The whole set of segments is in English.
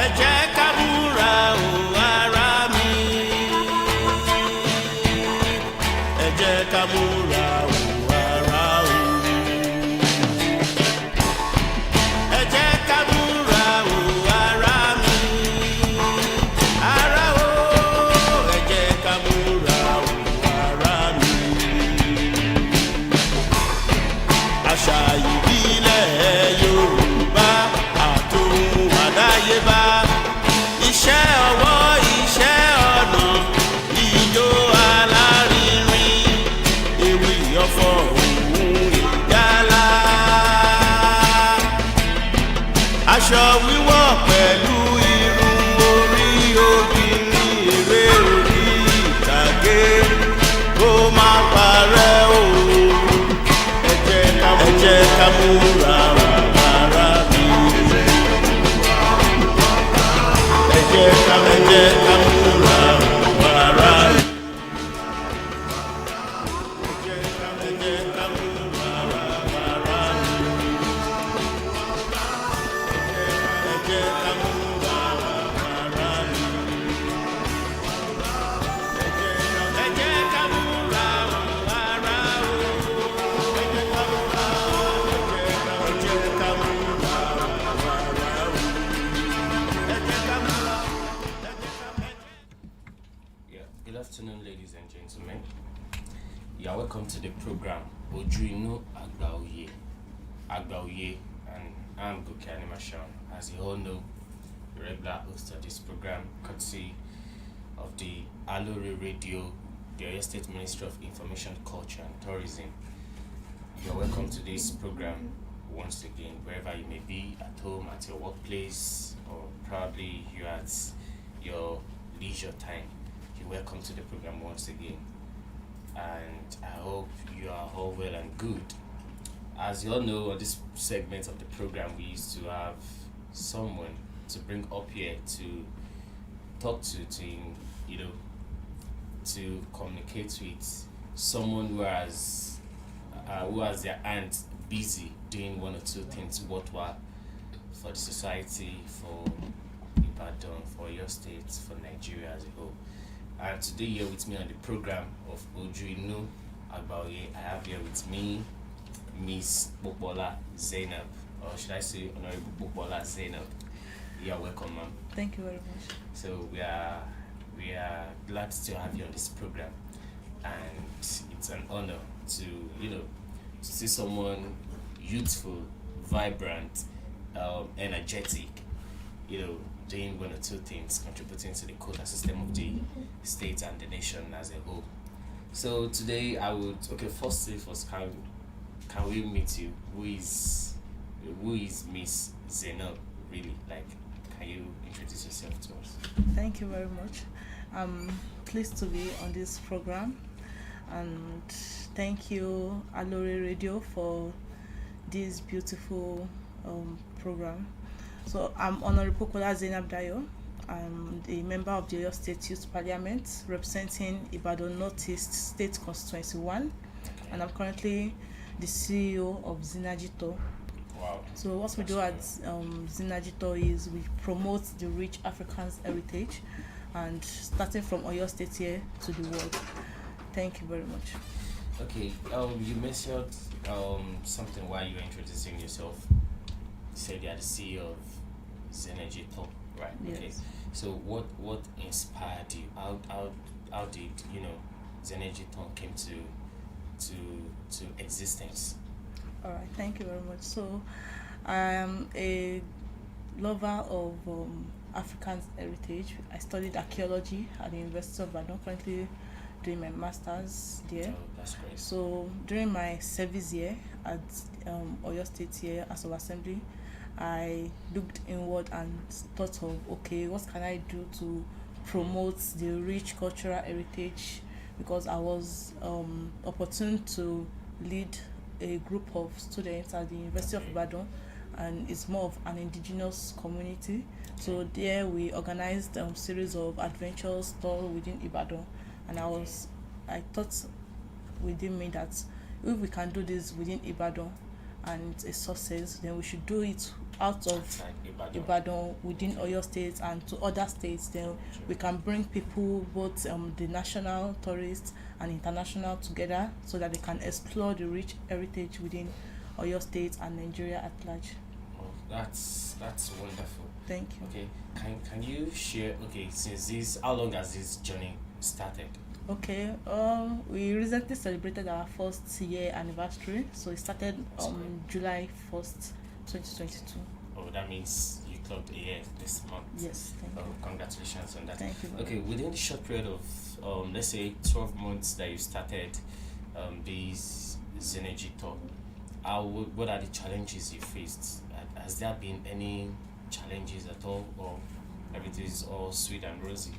ẹ jẹ́ ká múra o ará mi, ẹ jẹ́ ká múra o ará o, ẹ jẹ́ ká múra o ará mi, ará o, ẹ jẹ́ ká múra o ará mi. Àṣà ìbílẹ̀ Yorùbá àtòhùn àdáyébá, iṣẹ́ ọwọ́ iṣẹ́ ọnà, ijó alárinrin, ewì ọ̀fọ̀ òun ìjálá, aṣọ wíwọ̀ pẹ̀lú irun orí obìnrin, eré orí ìtàgé kó má parẹ́ o. Ẹ jẹ́ ká múra ará mi, ẹ jẹ́ ká múra ará mi, ẹ jẹ́ ká múra ará mi, ẹ jẹ́ ká múra ará mi, ẹ jẹ́ ká múra ará Good afternoon, ladies and gentlemen. You are welcome to the program Ojuinu Agba, and I'm Goke Animation. As you all know, the regular host of this program, courtesy of the Aloore Radio, the Oyo State Ministry of Information, Culture and Tourism. You are welcome to this program once again, wherever you may be, at home, at your workplace, or probably you're at your leisure time. You're welcome to the program once again, and I hope you are all well and good. As you all know, on this segment of the program, we used to have someone to bring up here to talk to to communicate with someone who has their hands busy doing one or two things worthwhile for the society, for Ibadan, for your state, for Nigeria as a whole. And today here with me on the program of Ojuinu Agba, I have here with me Miss Popola Zainab, or should I say Honorable Popola Zainab. You are welcome, ma'am. Thank you very much. So we are glad to have you on this program, and it's an honor to to see someone youthful, vibrant, energetic, doing one or two things, contributing to the quota system of the state and the nation as a whole. So today first thing first, can we meet you? Who is Miss Zainab really? Like, can you introduce yourself to us? Thank you very much. I'm pleased to be on this program, and thank you Aloore Radio for this beautiful program. So I'm Honorable Popola Zainab Dayo. I'm a member of the Oyo State Youth Parliament representing Ibadan Northeast State Constituency 1, and I'm currently the CEO of Zinajito. Wow. So what we do at Zinajito is we promote the rich African's heritage, and starting from Oyo State here to the world. Thank you very much. Okay, you mentioned something while you were introducing yourself. You said you are the CEO of Zinajito, right? Yes. Okay. So what inspired you? How did Zinajito came to existence? All right, thank you very much. So I am a lover of African heritage. I studied archaeology at the University of Ibadan, currently doing my master's there. Oh, that's great. So during my service year at Oyo State here as of assembly, I looked inward and thought of, okay, what can I do to promote the rich cultural heritage, because I was opportune to lead a group of students at the University of Ibadan, and it's more of an indigenous community. So there we organized a series of adventures tour within Ibadan, and I thought within me that if we can do this within Ibadan and it's a success, then we should do it out of Outside Ibadan within Oyo State and to other states, then we can bring people, both the national tourists and international, together so that they can explore the rich heritage within Oyo State and Nigeria at large. Oh, that's wonderful. Thank you. Okay, can you share? Okay, since this, how long has this journey started? Okay, we recently celebrated our first year anniversary, so it started July 1st, 2022. Oh, that means you clocked a year this month. Yes, thank Oh, you. congratulations on that. Thank you. Okay, within the short period of let's say 12 months that you started this Synergy Talk, what are the challenges you faced? Has there been any challenges at all, or everything is all sweet and rosy?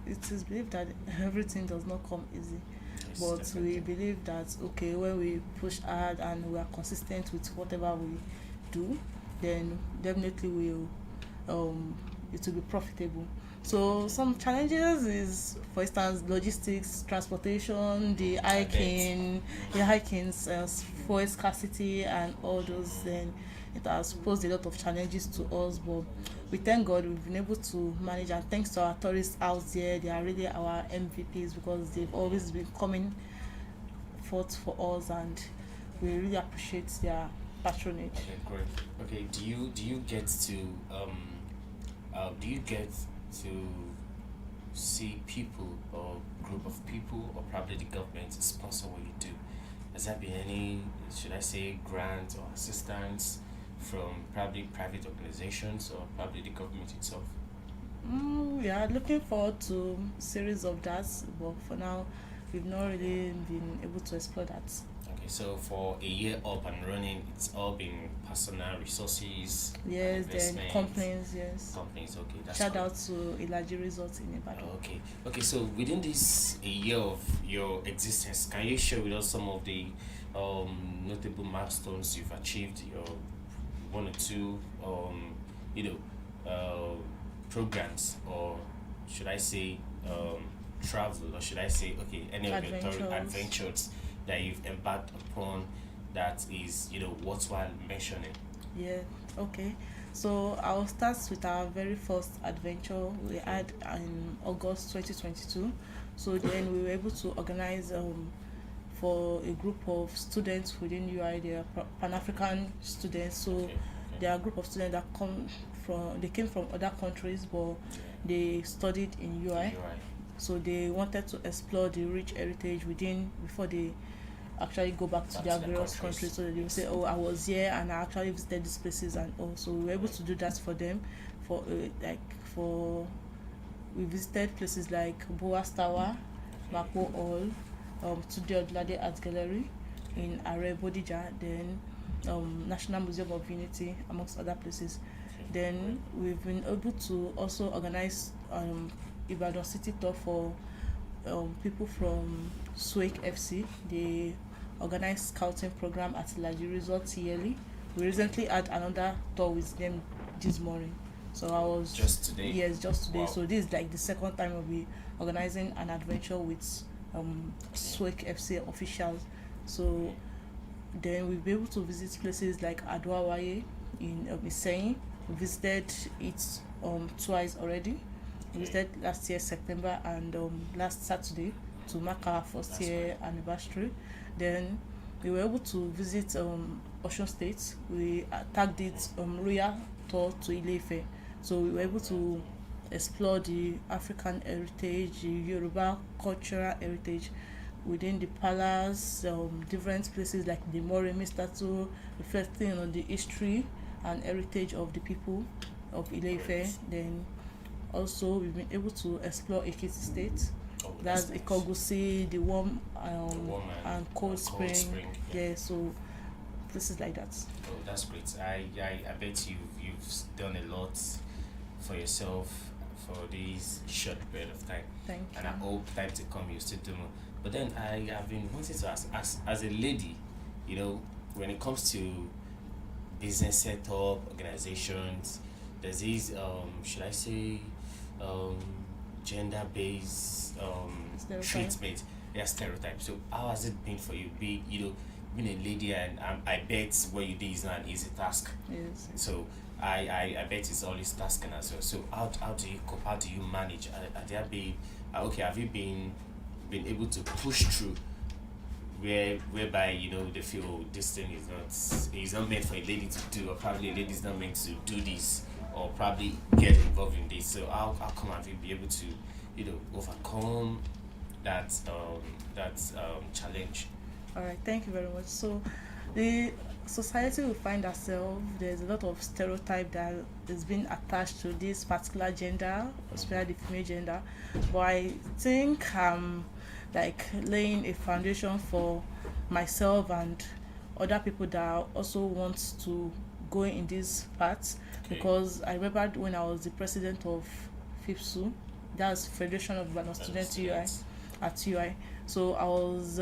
It is believed that everything does not come easy, Yes, but definitely. we believe that okay, when we push hard and we are consistent with whatever we do, then definitely it will be profitable. So some challenges is, for instance, logistics, transportation, the hiking, fuel scarcity, and all those. Then it has posed a lot of challenges to us, but we thank God we've been able to manage. And thanks to our tourists out there, they are really our MVPs because they've always been coming forth for us, and we really appreciate their patronage. Okay, great. Okay, do you get to see people or group of people or probably the government sponsor what you do? Has there been any, should I say, grants or assistance from probably private organizations or probably the government itself? We are looking forward to series of that, but for now, we've not really been able to explore that. Okay, so for a year up and running, it's all been personal resources, Yes, then investments, companies, yes. companies. Okay, that's Shout good. out to Ilaji Resorts in Ibadan. Okay. So within this a year of your existence, can you share with us some of the notable milestones you've achieved? Your one or two, programs, or should I say, travel, or should I say, okay, any of your adventures that you've embarked upon that is, worthwhile mentioning? Yeah, okay. So I'll start with our very first adventure we had in August 2022. So then we were able to organize for a group of students within UI. They are Pan-African students. So Okay. they are a group of students that came from other countries, but they studied in UI. You're right. So they wanted to explore the rich heritage within before they actually go back to their various countries. So they will say, oh, I was here and I actually visited these places, and also we were able to do that for them. We visited places like Boas Tower, Mako Hall, Tudio Odlade Art Gallery in Are Bodija, then National Museum of Unity, amongst other places. Then we've been able to also organize Ibadan City Tour for people from SWAKE FC. They organize scouting program at Ilaji Resort yearly. We recently had another tour with them this morning. So I was Just today? Yes, just today. Wow. So this is like the second time we'll be organizing an adventure with SWAKE FC officials. So then we'll be able to visit places like Adwawaye in Iseyin. We visited it twice already. We visited last year September and last Saturday to mark our first year anniversary. Then we were able to visit Osun State. We tagged it Royal Tour to Ile-Ife. So we were able to explore the African heritage, the Yoruba cultural heritage within the palace, different places like the Moremi statue, reflecting on the history and heritage of the people of Ile-Ife. Then also we've been able to explore Ekiti State. That's nice. Ikogusi, the warm warm and cold spring. Yeah, so places like that. Oh, that's great. I bet you've done a lot for yourself for this short period of time. Thank And you. I hope time to come you still do more. But then I have been wanting to ask, as a lady, when it comes to business setup, organizations, there's these should I say gender based Stereotype. treatment. Yeah, stereotype. So how has it been for you? being a lady, and I bet what you did is not an easy task. Yes. So I bet it's always tasking as well. So how do you cope? How do you manage? Are there been okay? Have you been able to push through whereby they feel, oh, this thing is not meant for a lady to do, or probably a lady is not meant to do this, or probably get involved in this. So how come have you been able to overcome that challenge? All right, thank you very much. So, the society we find ourselves, there's a lot of stereotype that is being attached to this particular gender, especially the female gender. But I think like laying a foundation for myself and other people that also want to go in this path. Okay. Because I remember when I was the president of FIPSU, that's Federation of Ibadan Students UI at UI. So I was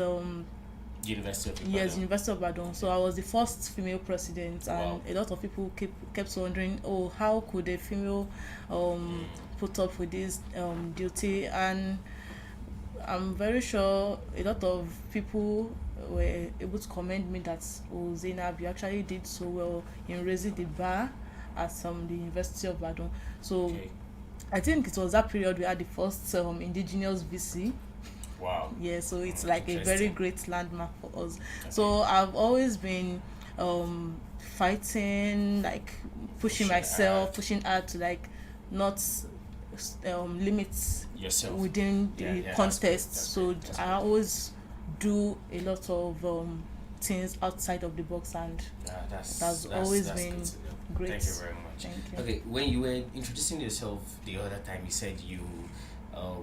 University of Ibadan. yes, University of Ibadan. So I was the first female president, and Wow. a lot of people kept wondering, oh, how could a female put up with this duty? And I'm very sure a lot of people were able to commend me that, oh, Zainab, you actually did so well in raising the bar at the University of Ibadan. So Okay. I think it was that period we had the first indigenous VC. Wow. Yeah, so it's like a very Interesting. great landmark for us. Okay. So I've always been fighting, like pushing myself, hard. pushing hard to like not limit Yourself. within the Yeah, that's contest. great, that's So great, that's I great. always do a lot of things outside of the box, and that's always been good to know. great. Thank you very much. Thank you. Okay, when you were introducing yourself the other time, you said you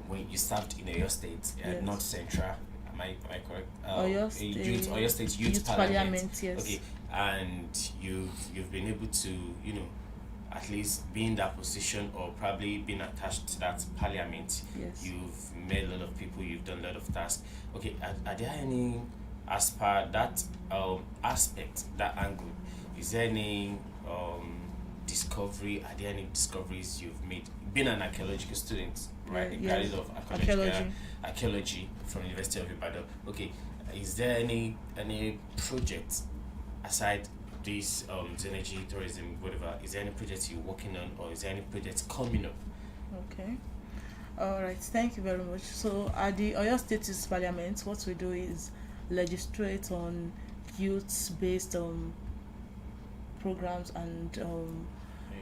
when you served in Oyo State, Yes. North Central. Am I correct? Oyo Oyo State Youth Parliament. Yes. Okay, and you've been able to at least be in that position, or probably been attached to that parliament. Yes. You've met a lot of people. You've done a lot of tasks. Okay, are there any, as per that aspect, that angle, is there any discovery? Are there any discoveries you've made? Being an archaeological student, right? Yeah, A yes. graduate of Archaeology. archaeology from University of Ibadan. Okay, is there any project aside this energy, tourism, whatever? Is there any project you're working on, or is there any project coming up? Okay. All right. Thank you very much. So at the Oyo State Youth Parliament, what we do is legislate on youth-based programs, and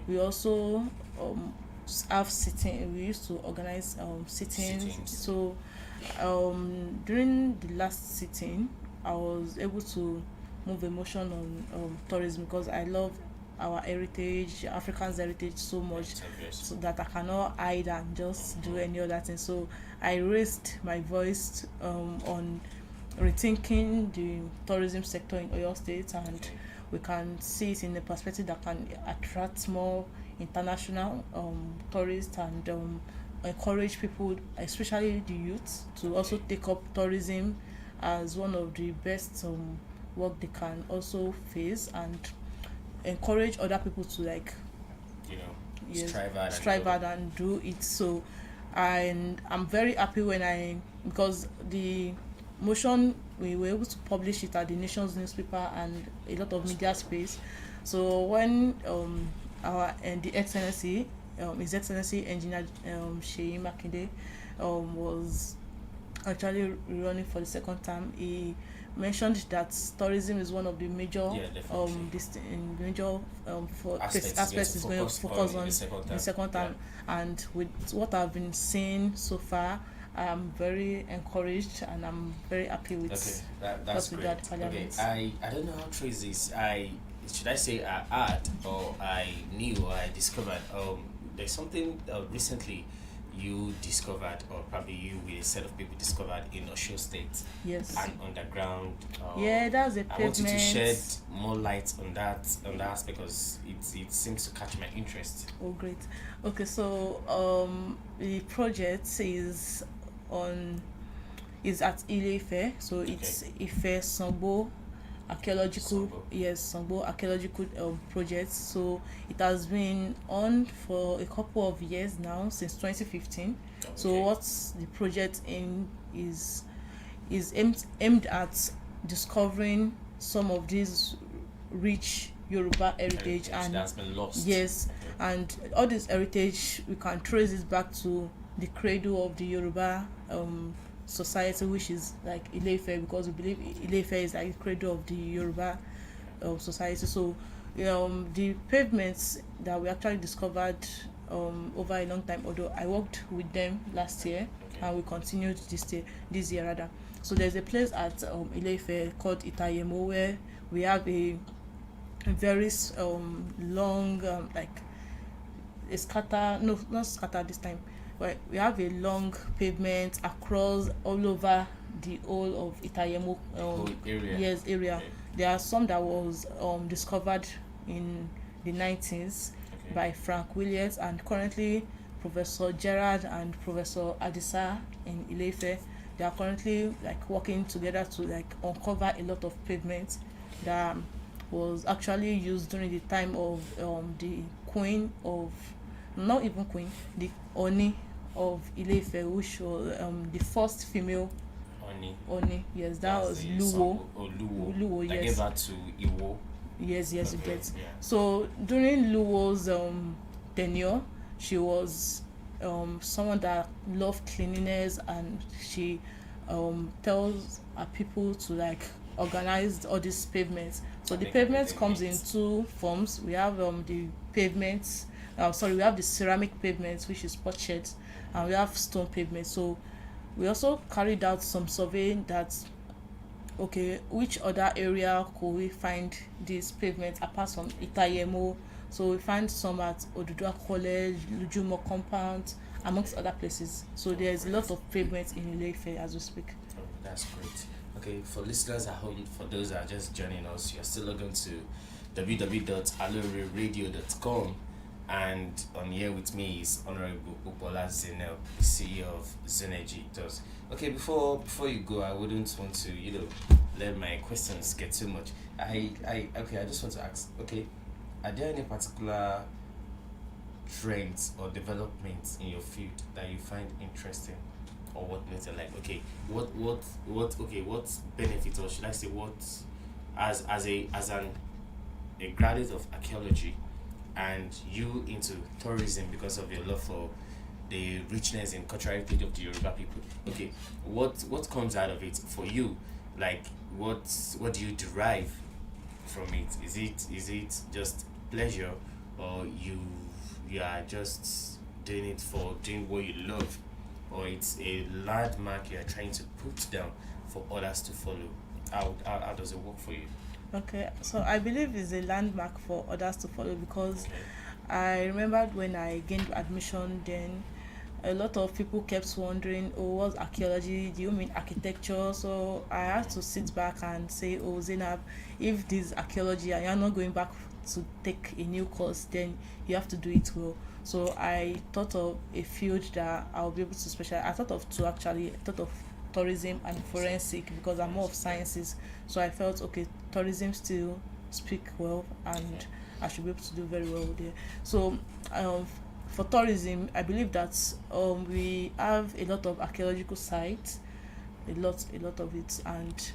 we also have sitting. We used to organize sittings. Sittings. So during the last sitting, I was able to move a motion on tourism, because I love our heritage, Africans' heritage, so much, It's obvious. so that I cannot hide and just do any other thing. So I raised my voice on rethinking the tourism sector in Oyo State, and Okay. we can see it in a perspective that can attract more international tourists, and encourage people, especially the youth, to also Okay. take up tourism as one of the best work they can also face, and encourage other people to like yes, strive hard and do it. So and I'm very happy because the motion, we were able to publish it at the nation's newspaper and a lot of media space. So when the excellency His Excellency Engineer Sheyi Makinde was actually running for the second term, he mentioned that tourism is one of the major aspects is going to focus on in the second term. And with what I've been seeing so far, I'm very encouraged and I'm very happy with that's what we great. did at Parliament. Okay, I don't know how true is this. Should I say I had, or I knew, or I discovered there's something recently you discovered, or probably you with a set of people discovered in Osho State. Yes. An underground. Yeah, that's a pavement. I want you to shed more light on that aspect, because it seems to catch my interest. Oh, great. Okay, so the project is at Ile-Ife, so it's Ife Sangbo archaeological Sangbo archaeological project. So it has been on for a couple of years now, since 2015. Okay. So what's the project is aimed at discovering some of these rich Yoruba heritage, and that's been lost. yes, and all this heritage we can trace it back to the cradle of the Yoruba society, which is like Ile-Ife, because we believe Ile-Ife is like the cradle of the Yoruba society. So the pavements that we actually discovered over a long time, although I worked with them last year, and we continued this year rather. So there's a place at Ile-Ife called Itayemo, where we have a very long like a scatter, no, not scatter this time, but we have a long pavement across all over the whole of Itayemo whole area. yes, area. Okay. There are some that was discovered in the 90s by Frank Williams, and currently Professor Gerard and Professor Adisa in Ile-Ife, they are currently like working together to like uncover a lot of pavements that was actually used during the time of the queen of, not even queen, the Oni of Ile-Ife, which was the first female Oni. Yes, that was Luwo. Luwo, They yes. gave that to Iwo. Yes, you Okay, get. yeah. So during Luwo's tenure, she was someone that loved cleanliness, and she tells her people to like organize all these pavements. So the Make pavements everything comes neat. in two forms. We have the pavements. We have the ceramic pavements, which is pot sheds, and we have stone pavements. So we also carried out some surveying that, okay, which other area could we find these pavements apart from Itayemo? So we find some at Odudua College, Lujumo compound, amongst other places. So there's a lot of pavements in Ile-Ife as we speak. Oh, that's great. Okay, for listeners at home, for those that are just joining us, you're still logging to www.alooreradio.com, and on here with me is Honorable Ubola Zenel, the CEO of Zenergy Does. Okay, before you go, I wouldn't want to let my questions get too much. I just want to ask. Okay, are there any particular trends or developments in your field that you find interesting, or what makes it like, okay, what benefits, or should I say, what as a graduate of archaeology and you into tourism because of your love for the richness and cultural heritage of the Yoruba people, okay, what comes out of it for you? Like, what do you derive from it? Is it just pleasure, or you are just doing it for doing what you love, or it's a landmark you are trying to put down for others to follow? How does it work for you? Okay, so I believe it's a landmark for others to follow, because Okay. I remembered when I gained admission, then a lot of people kept wondering, oh, what's archaeology? Do you mean architecture? So I had to sit back and say, oh, Zainab, if this is archaeology and you're not going back to take a new course, then you have to do it well. So I thought of a field that I'll be able to specialize. I thought of two actually. I thought of tourism and forensic, because I'm more of sciences. So I felt, okay, tourism still speak well, and I should be able to do very well there. So for tourism, I believe that we have a lot of archaeological sites, a lot of it, and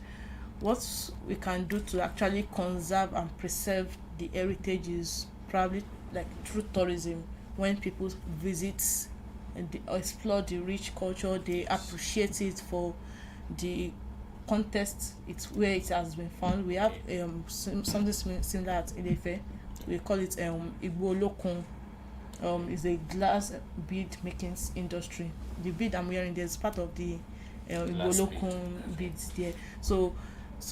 what we can do to actually conserve and preserve the heritage is probably like through tourism. When people visit and they explore the rich culture, they appreciate it for the context it's where it has been found. We have something similar at Ile-Ife. We call it Igbo Lokun. Is a glass bead making industry. The bead I'm wearing there is part of the Glass bead. Lokun beads there. So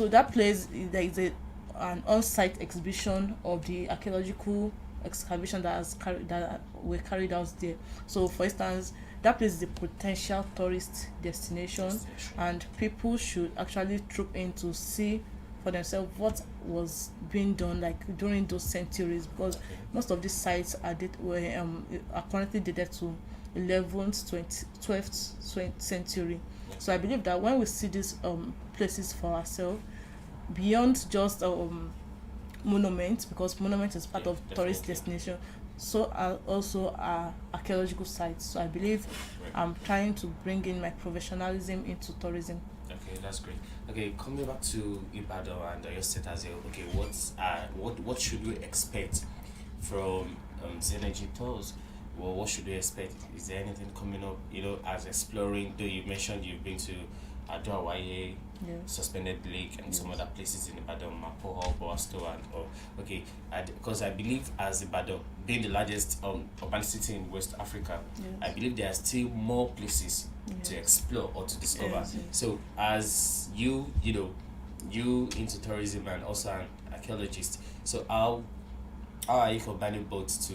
that place, there is an on-site exhibition of the archaeological excavation that were carried out there. So for instance, that place is a potential tourist destination, and people should actually troop in to see for themselves what was being done like during those centuries, because most of these sites are currently dated to 11th 12th century. So I believe that when we see these places for ourselves, beyond just monuments, because monument is part of tourist destination, so are also archaeological sites. So I believe I'm trying to bring in my professionalism into tourism. Okay, that's great. Okay, coming back to Ibadan and your state as well. Okay, what should we expect from Zenergy Tours? Well, what should we expect? Is there anything coming up? As exploring. Though you mentioned you've been to Aloore, Yes. Suspended Lake, and some Yes. other places in Ibadan, Mapoho, Boasto, and okay. Because I believe as Ibadan being the largest urban city in West Africa, Yes. I believe there are still more places to Yes. explore or to discover. Yes, yes. So as you into tourism and also an archaeologist, so how are you combining both to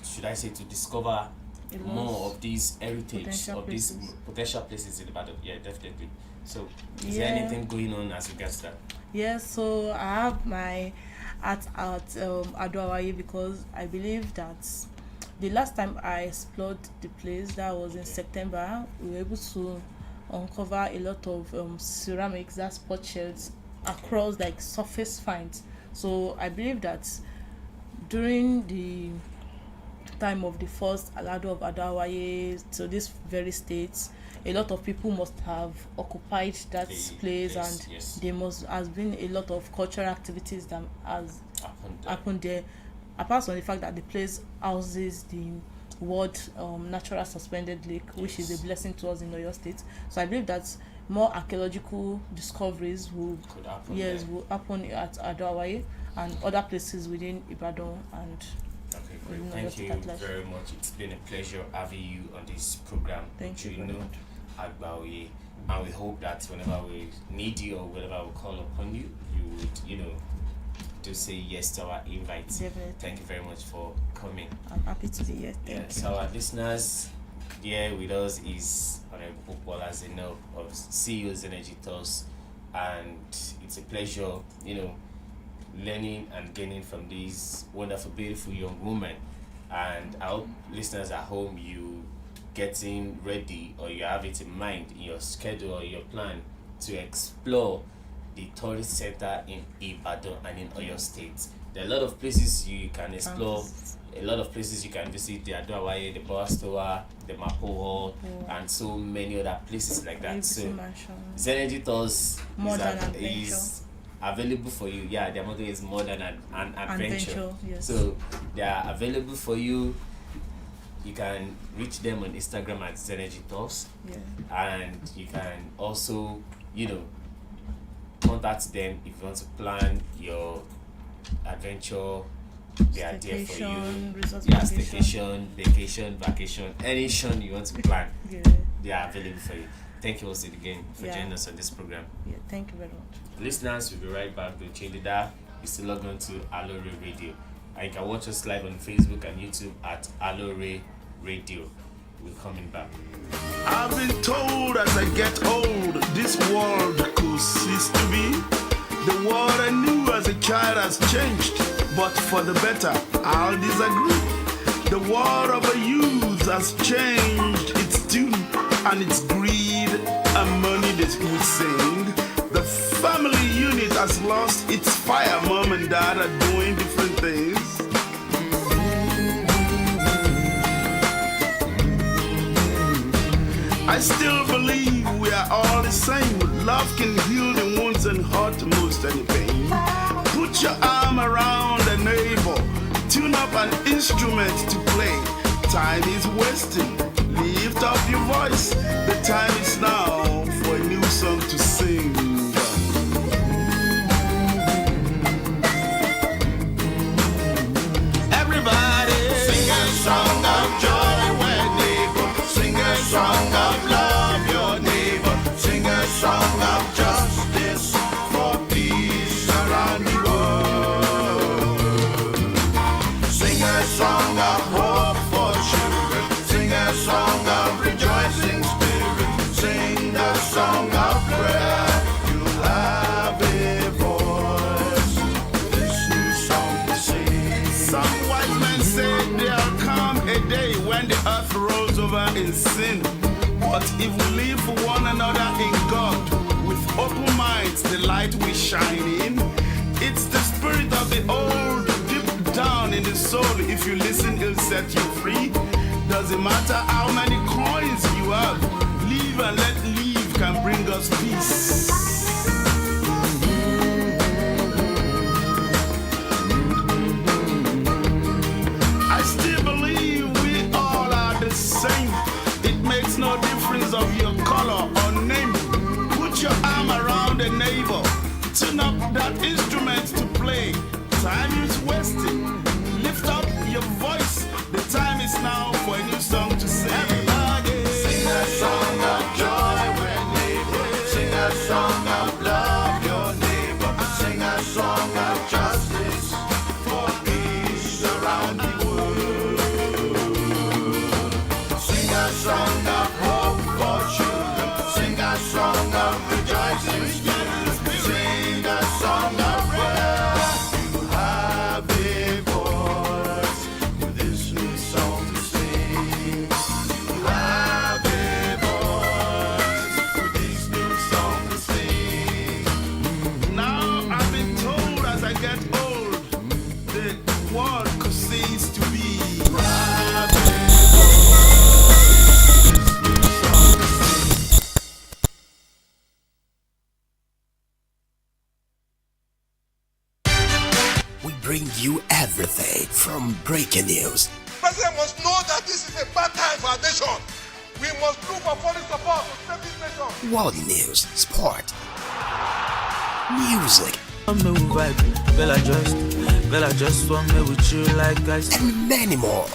should I say to discover A lot more of these heritage potential of these places. potential places in Ibadan? Yeah, definitely. So is there Yeah. anything going on as regards that? Yes, so I have my at Aloore because I believe that the last time I explored the place, that was in Okay. September, we were able to uncover a lot of ceramics, that's pot shells, across like surface finds. So I believe that during the time of the first Alado of Aloore to this very state, a lot of people must have occupied that The place, place, and yes. there must has been a lot of cultural activities that has happened there. Apart from the fact that the place houses the World Natural Suspended Lake, which is Yes. a blessing to us in Oyo State. So I believe that more archaeological discoveries will Could happen. yes there. will happen at Aloore and other places within Ibadan and Okay, great. No, Thank just you at large. very much. It's been a pleasure having you on this program. Thank you You very know, much. Agba, and we hope that whenever we need you or whenever we call upon you, you would, to say yes to our invite. Definitely. Thank you very much for coming. I'm happy to be here. Thank Yeah, you. so our listeners, here with us is Honorable Bola Zeno of CEOs Energy Tours, and it's a pleasure, learning and gaining from these wonderful, beautiful young women. And I hope listeners at home, you getting ready or you have it in mind in your schedule or your plan to explore the tourist center in Ibadan and in Oyo State. There are a lot of places you can explore, a lot of places you can visit, the Aloore, the Boastoa, the Mapoho, and so many other places like that. Legacy So Mansion. Zenergy Tours Modern is available for you. Yeah, their motto is more than an adventure. Yes. So they are available for you. You can reach them on Instagram at Zenergy Tours, Yeah. and you can also, contact them if you want to plan your adventure. They are there for you. Staycation, resort Yeah, vacation. staycation, vacation, any shun you want to plan, Yeah. they are available for you. Thank you once again for Yeah. joining us on this program. Yeah. Thank you very much. Listeners, we'll be right back. Don't change that. You still log on to Aloore Radio. And you can watch us live on Facebook and YouTube at Aloore Radio. We're coming back. I've been told as I get old, this world could cease to be. The world I knew as a child has changed, but for the better, I'll disagree. The world of a youth has changed its tune and its greed and money that would sing. The family unit has lost its fire. Mom and dad are doing different things. I still believe we are all the same. Love can heal the wounds and hurt most any pain. Put your arm around a neighbor. Tune up an instrument to play. Time is wasting. Lift up your voice. The time is now for a new song to sing. Everybody sing a song of joy when neighbor. Sing a song of love your neighbor. Sing a song of justice for peace around the world. Sing a song of hope for children. Sing a song of rejoicing spirit. Sing a song of prayer. You'll have a voice. This new song to sing. Some wise men say there'll come a day when the earth rolls over in sin. But if we live for one another in God, with open minds, the light we shine in. It's the spirit of the old deep down in the soul. If you listen, it'll set you free. Doesn't matter how many coins you have, live and let live us peace. I still believe we all are the same. It makes no difference of your color or name. Put your arm around a neighbor. Tune up that instrument to play. Time is wasting. Lift up your voice. The time is now for a new song to sing. Everybody Sing a song of joy when neighbor. Sing a song of love your neighbor. Sing a song of justice for peace around the world. Sing a song of hope for children. Sing a song of rejoicing spirit. Sing a song of prayer. You have a voice with this new song to sing. You have a voice with this new song to sing. Now I've been told as I get old, the world could cease to be. Have a voice with this new song to sing. We bring you everything from breaking news, President must know that this is a bad time for our nation. We must look for foreign support to save this nation. world news, sport, music, I'm no vibe, girl I just want me with you like guys. and many more.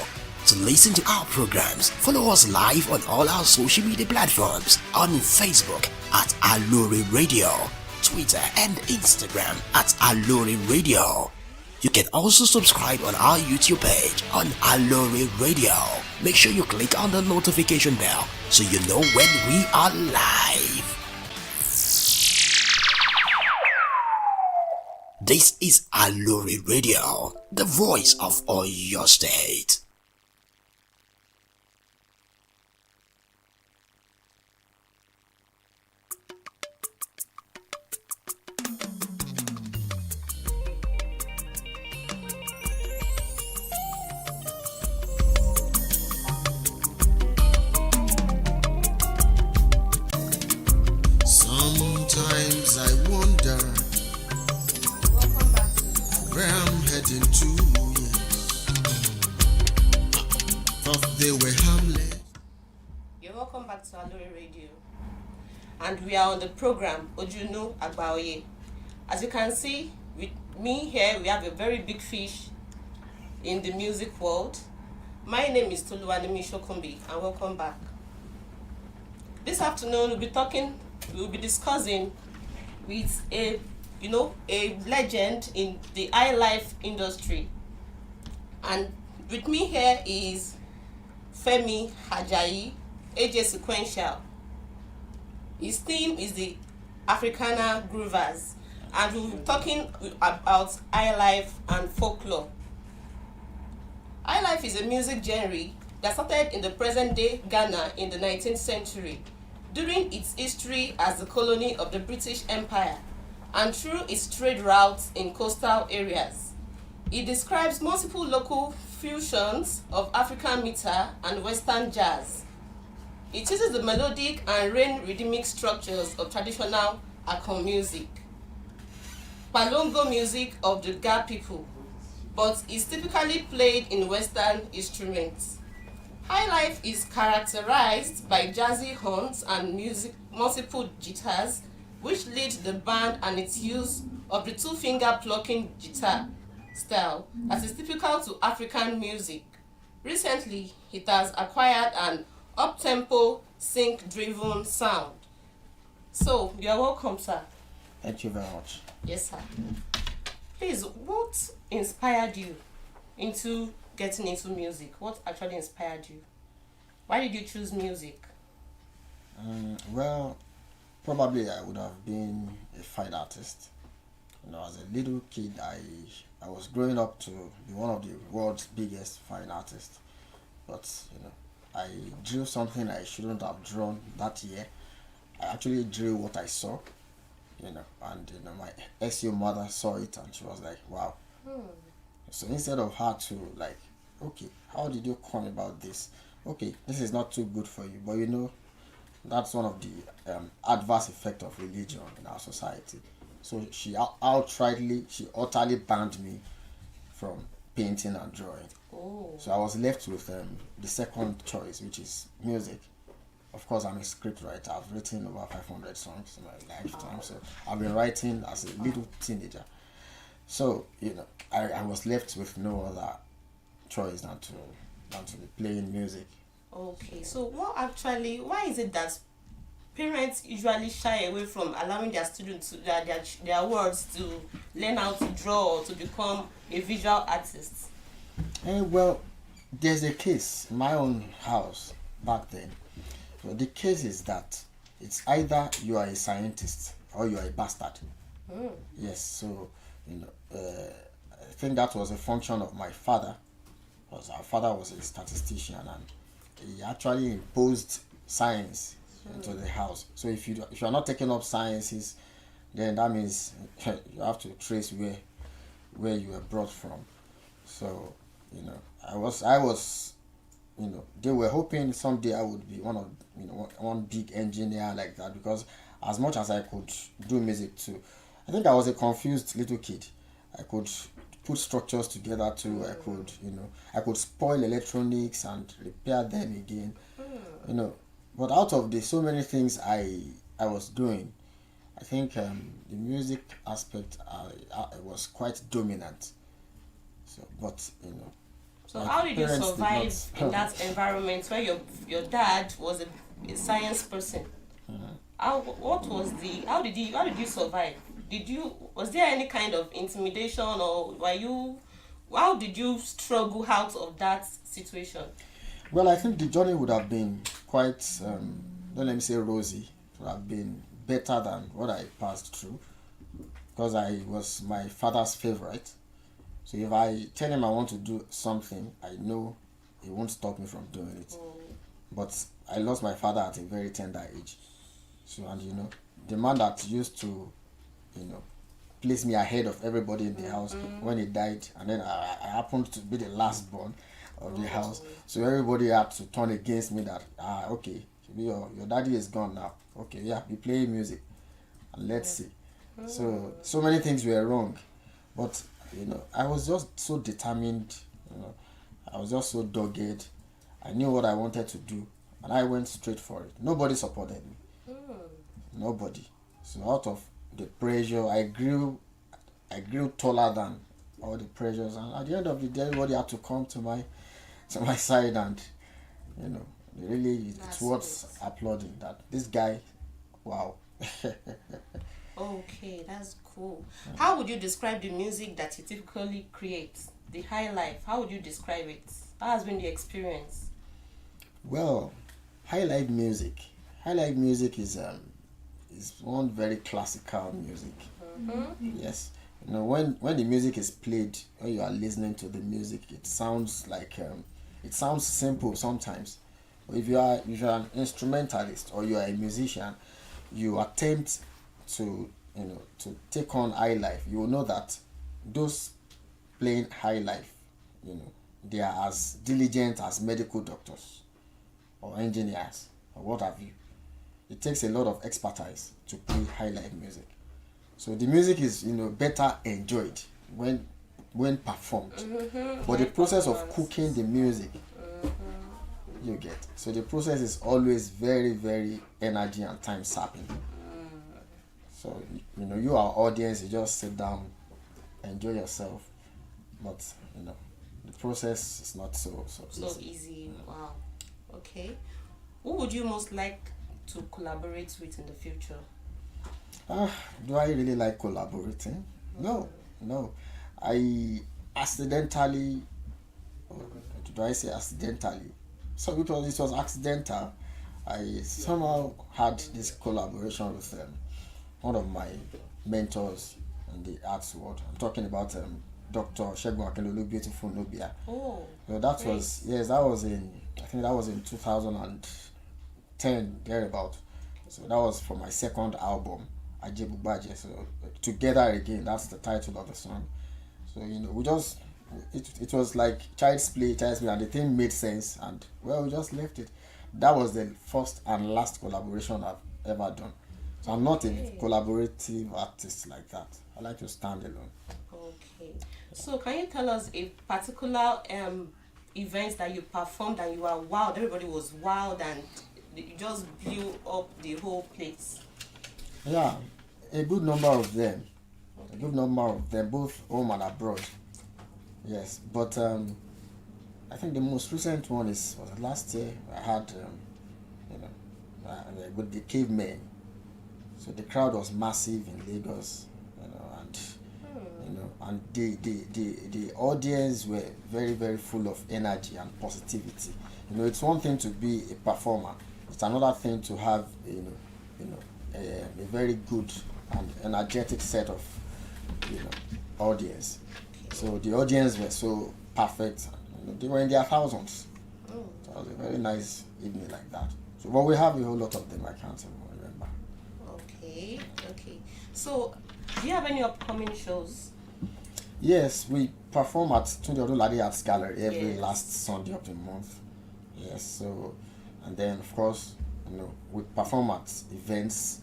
To listen to our programs, follow us live on all our social media platforms on Facebook at Aloore Radio, Twitter and Instagram at Aloore Radio. You can also subscribe on our YouTube page on Aloore Radio. Make sure you click on the notification bell so you know when we are live. This is Aloore Radio, the voice of Oyo State. Sometimes I wonder where I'm heading to. Yes. Thought they were harmless. You're welcome back to Aloore Radio, and we are on the program Ojunu Agba. As you can see, with me here, we have a very big fish in the music world. My name is Toluwanimi Shokumbi, and welcome back. This afternoon, we'll be discussing with a legend in the high life industry, and with me here is Femi Hajayi, AJ Sequential. His theme is the Africana Groovers, and we'll be talking about high life and folklore. High life is a music genre that started in the present-day Ghana in the 19th century, during its history as the colony of the British Empire and through its trade routes in coastal areas. It describes multiple local fusions of African meter and Western jazz. It uses the melodic and rhythmic structures of traditional Akon music, Palongo music of the Ga people, but is typically played in Western instruments. High life is characterized by jazzy horns and multiple guitars, which lead the band, and its use of the two-finger plucking guitar style that is typical to African music. Recently, it has acquired an up-tempo, sync-driven sound. So, you're welcome, sir. Thank you very much. Yes, sir. Please, what inspired you into getting into music? What actually inspired you? Why did you choose music? Well, probably I would have been a fine artist. As a little kid, I was growing up to be one of the world's biggest fine artists. But, I drew something I shouldn't have drawn that year. I actually drew what I saw, and my SEO mother saw it and she was like, wow. So instead of her to okay, how did you come about this? Okay, this is not too good for you, but that's one of the adverse effect of religion in our society. So she she utterly banned me from painting and drawing. Oh. So I was left with the second choice, which is music. Of course, I'm a script writer. I've written over 500 songs in my lifetime. So I've been writing as a little teenager. So, I was left with no other choice than to be playing music. Okay, so why is it that parents usually shy away from allowing their students their words to learn how to draw or to become a visual artist? Well, there's a case in my own house back then. Well, the case is that it's either you are a scientist or you are a bastard. Yes, so I think that was a function of my father, because our father was a statistician and he actually imposed science into the house. So if you are not taking up sciences, then that means you have to trace where you were brought from. So I was they were hoping someday I would be one big engineer like that, because as much as I could do music too, I think I was a confused little kid. I could put structures together too. I could spoil electronics and repair them again. But out of the so many things I was doing, I think the music aspect was quite dominant. So, but So how did you survive in that environment where your dad was a science person? How did you survive? Was there any kind of intimidation, or how did you struggle out of that situation? Well, I think the journey would have been quite, don't let me say rosy. It would have been better than what I passed through, because I was my father's favorite. So if I tell him I want to do something, I know he won't stop me from doing it. But I lost my father at a very tender age. So, and the man that used to, place me ahead of everybody in the house, when he died, and then I happened to be the last born of the house. So everybody had to turn against me that, okay, your daddy is gone now. Okay, yeah, be playing music. And let's see. So many things were wrong. But, I was just so determined. I was just so dogged. I knew what I wanted to do, and I went straight for it. Nobody supported me. Nobody. So out of the pressure, I grew taller than all the pressures, and at the end of the day, everybody had to come to my side, and really it's worth applauding that this guy, wow. Okay, that's cool. How would you describe the music that you typically create? The high life, how would you describe it? How has been the experience? Well, high life music is one very classical music. Yes, when the music is played, when you are listening to the music, it sounds like it sounds simple sometimes. But if you are an instrumentalist or you are a musician, you attempt to take on high life. You will know that those playing high life, they are as diligent as medical doctors or engineers or what have you. It takes a lot of expertise to play high life music. So the music is better enjoyed when performed. But the process of cooking the music, you get. So the process is always very, very energy and time sapping. So you our audience, you just sit down, enjoy yourself. But the process is not so easy. Wow. Okay. Who would you most like to collaborate with in the future? Do I really like collaborating? No. I accidentally, do I say accidentally? So it was accidental. I somehow had this collaboration with one of my mentors in the arts world. I'm talking about Dr. Shegun Akinlolu, Beautiful Nubia. Oh. So that was in 2010 thereabout. So that was for my second album, Ajebubaje. So Together Again, that's the title of the song. So we just it was like child's play, and the thing made sense, and well, we just left it. that was the first and last collaboration I've ever done. So I'm not a collaborative artist like that. I like to stand alone. Okay. So can you tell us a particular events that you performed and you are wild, everybody was wild and you just blew up the whole place? Yeah, a good number of them. A good number of them, both home and abroad. Yes, but I think the most recent one was last year. I had, with the cavemen. So the crowd was massive in Lagos, and the audience were very, very full of energy and positivity. It's one thing to be a performer. It's another thing to have, a very good and energetic set of, audience. So the audience were so perfect. They were in their thousands. So it was a very nice evening like that. So, but we have a whole lot of them. I can't even remember. Okay. So, do you have any upcoming shows? Yes, we perform at Tunde Odunlade Arts Gallery every last Sunday of the month. Yes, so, and then of course, we perform at events,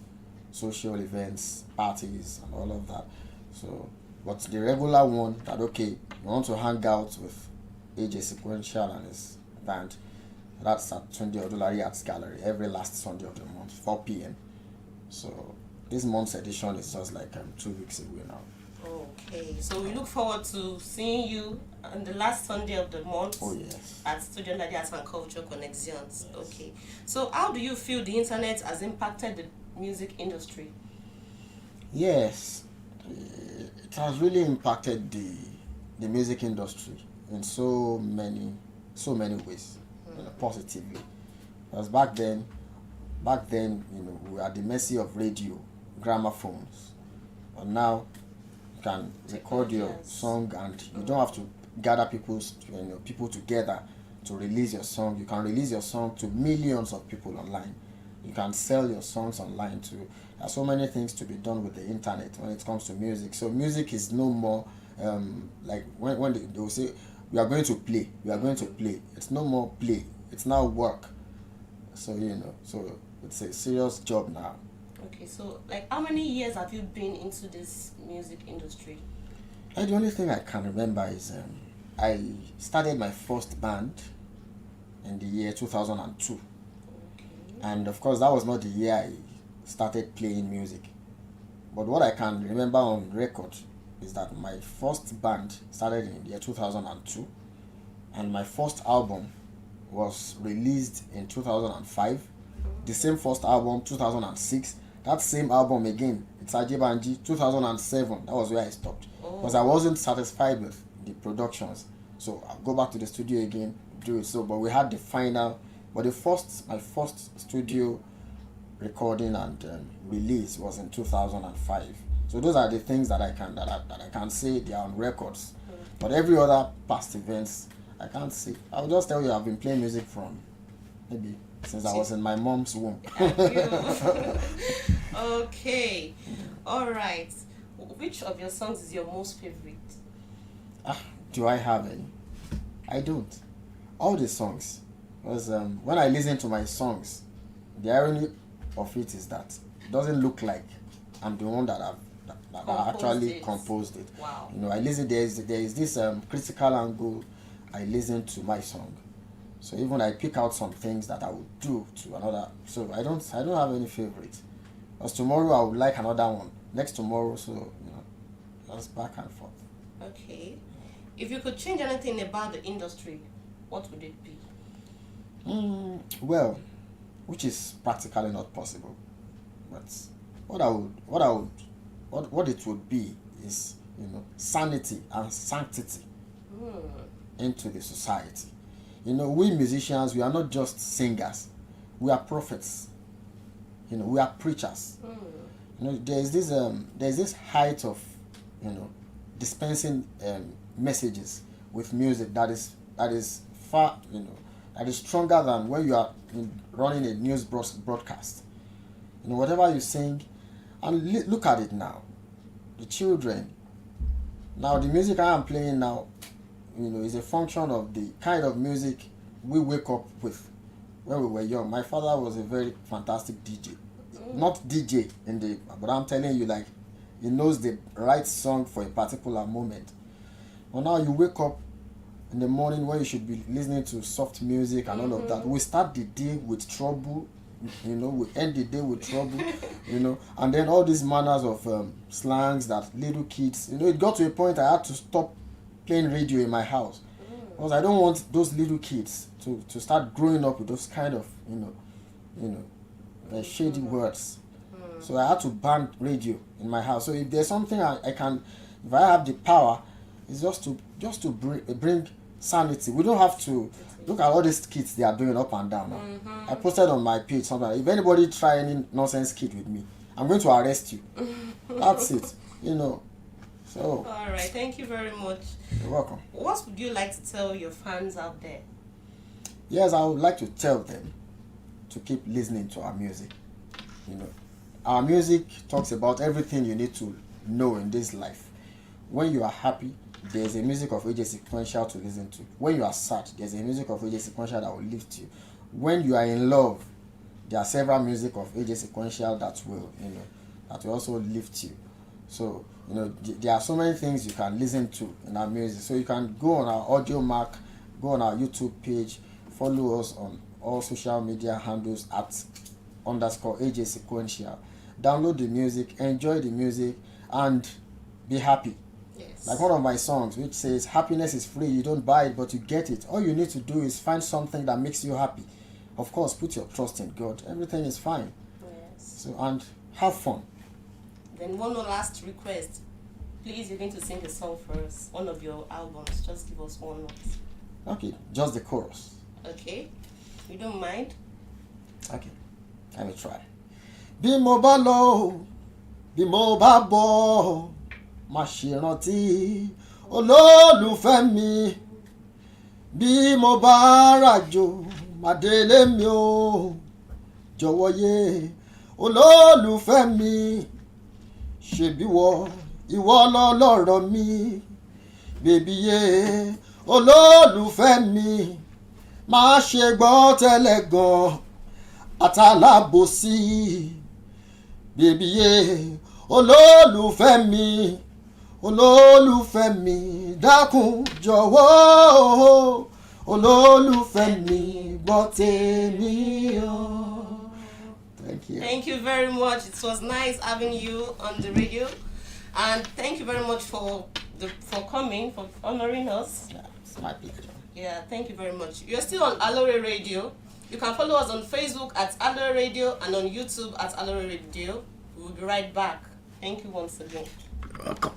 social events, parties, and all of that. So, but the regular one that you want to hang out with AJ Sequential and his band, that's at Tunde Odunlade Arts Gallery every last Sunday of the month, 4 p.m. So this month's edition is just like 2 weeks away now. Okay, so we look forward to seeing you on the last Sunday of the month. Oh yes. At Studio Ladi Arts and Culture Connections. Yes. Okay, so how do you feel the internet has impacted the music industry? Yes, it has really impacted the music industry in so many ways, positively. Because back then, we were at the mercy of radio, gramophones, and now you can record your song and you don't have to gather people together to release your song. You can release your song to millions of people online. You can sell your songs online too. There are so many things to be done with the internet when it comes to music. So music is no more like when they will say we are going to play. It's no more play. It's now work. So so it's a serious job now. Okay, so like how many years have you been into this music industry? The only thing I can remember is I started my first band in the year 2002. Okay. And of course that was not the year I started playing music. But what I can remember on record is that my first band started in the year 2002 and my first album was released in 2005. The same first album 2006. That same album again, it's Ajibanji 2007. That was where I stopped because I wasn't satisfied with the productions. So I'll go back to the studio again, do it. So but we had the final, but my first studio recording and release was in 2005. So those are the things that I can say they are on records. But every other past events I can't say. I'll just tell you I've been playing music from maybe since I was in my mom's womb. Okay. All right. Which of your songs is your most favorite? Do I have any? I don't. All the songs. Because when I listen to my songs, the irony of it is that it doesn't look like I'm the one that I actually composed it. Wow. I listen. There is this critical angle. I listen to my song. So even I pick out some things that I would do to another. So I don't have any favorite. Because tomorrow I would like another one. Next tomorrow, so just back and forth. Okay. If you could change anything about the industry, what would it be? Well, which is practically not possible. But what it would be is sanity and sanctity into the society. We musicians, we are not just singers. We are prophets. We are preachers. There's this height of dispensing messages with music that is far that is stronger than when you are running a news broadcast. Whatever you sing, and look at it now. The children. Now the music I am playing now, is a function of the kind of music we wake up with when we were young. My father was a very fantastic DJ. Not DJ but I'm telling you, like, he knows the right song for a particular moment. But now you wake up in the morning when you should be listening to soft music and all of that. We start the day with trouble, we end the day with trouble, and then all these manners of slangs that little kids, it got to a point I had to stop playing radio in my house because I don't want those little kids to start growing up with those kind of, shady words. So I had to ban radio in my house. So if there's something I can, if I have the power, it's just to bring sanity. We don't have to look at all these kids they are doing up and down now. I posted on my page something. If anybody try any nonsense kid with me, I'm going to arrest you. That's it. So. All right. Thank you very much. You're welcome. What would you like to tell your fans out there? Yes, I would like to tell them to keep listening to our music. Our music talks about everything you need to know in this life. When you are happy, there's a music of AJ Sequential to listen to. When you are sad, there's a music of AJ Sequential that will lift you. When you are in love, there are several music of AJ Sequential that will also lift you. So, there are so many things you can listen to in our music. So you can go on our audio mark, go on our YouTube page, follow us on all social media handles at _AJ Sequential. Download the music, enjoy the music, and be happy. Yes. Like one of my songs which says happiness is free, you don't buy it but you get it. All you need to do is find something that makes you happy. Of course, put your trust in God. Everything is fine. Yes. So, and have fun. Then one last request. Please, you're going to sing a song for us. One of your albums. Just give us one note. Okay, just the chorus. Okay. You don't mind? Okay, let me try. Bí mo bá lọ, bí mo bá bọ̀, má ṣe rántí olólùfẹ́ mi. Bí mo bá ràjò, má délé mi o. Jọ̀wọ́ yé olólùfẹ́ mi. Ṣebí ìwọ lọ́lọ́rọ̀ mi. Bèbí yé olólùfẹ́ mi. Má ṣe gbọ́ tẹ́lẹ̀ gan àtàlábòsí. Bèbí yé olólùfẹ́ mi dákun jọ̀wọ́ olólùfẹ́ mi gbọ́ tèmi o. Thank you. Thank you very much. It was nice having you on the radio, and thank you very much for coming, for honoring us. Yeah, it's my pleasure. Yeah, thank you very much. You're still on Aloore Radio. You can follow us on Facebook at Aloore Radio and on YouTube at Aloore Radio. We'll be right back. Thank you once again. You're welcome.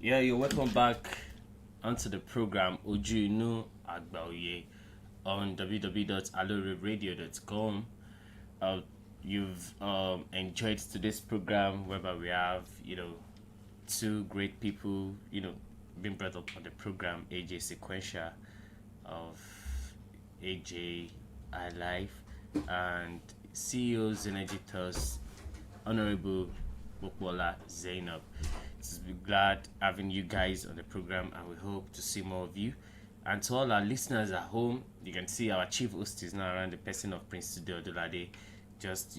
Yeah, you're welcome back onto the program Ojuinu Agba on www.alooreradio.com. You've enjoyed today's program whereby we have, two great people, being brought up on the program, AJ Sequentia of AJ iLife and CEOs and editors, Honorable Bokwola Zainab. We're glad having you guys on the program, and we hope to see more of you. And to all our listeners at home, you can see our chief host is now around the person of Prince Tude Odolade, just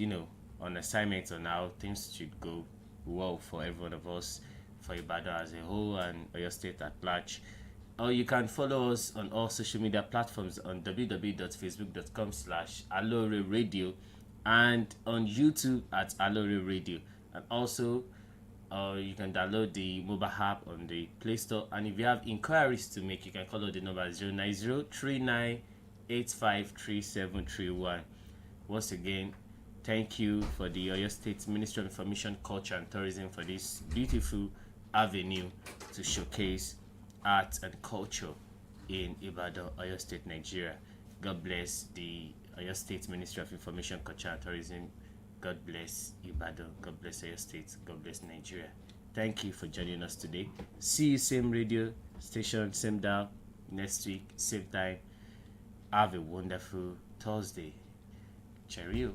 on assignment on how things should go well for every one of us, for Ibadan as a whole and your state at large. Or you can follow us on all social media platforms on www.facebook.com/Aloore Radio and on YouTube at Aloore Radio. And also, you can download the mobile app on the Play Store. And if you have inquiries to make, you can call the number 09039853731. Once again, thank you for the Oyo State Ministry of Information, Culture and Tourism for this beautiful avenue to showcase art and culture in Ibadan, Oyo State, Nigeria. God bless the Oyo State Ministry of Information, Culture and Tourism. God bless Ibadan. God bless Oyo State. God bless Nigeria. Thank you for joining us today. See you same radio station, same dial next week, same time. Have a wonderful Thursday. Cheerio.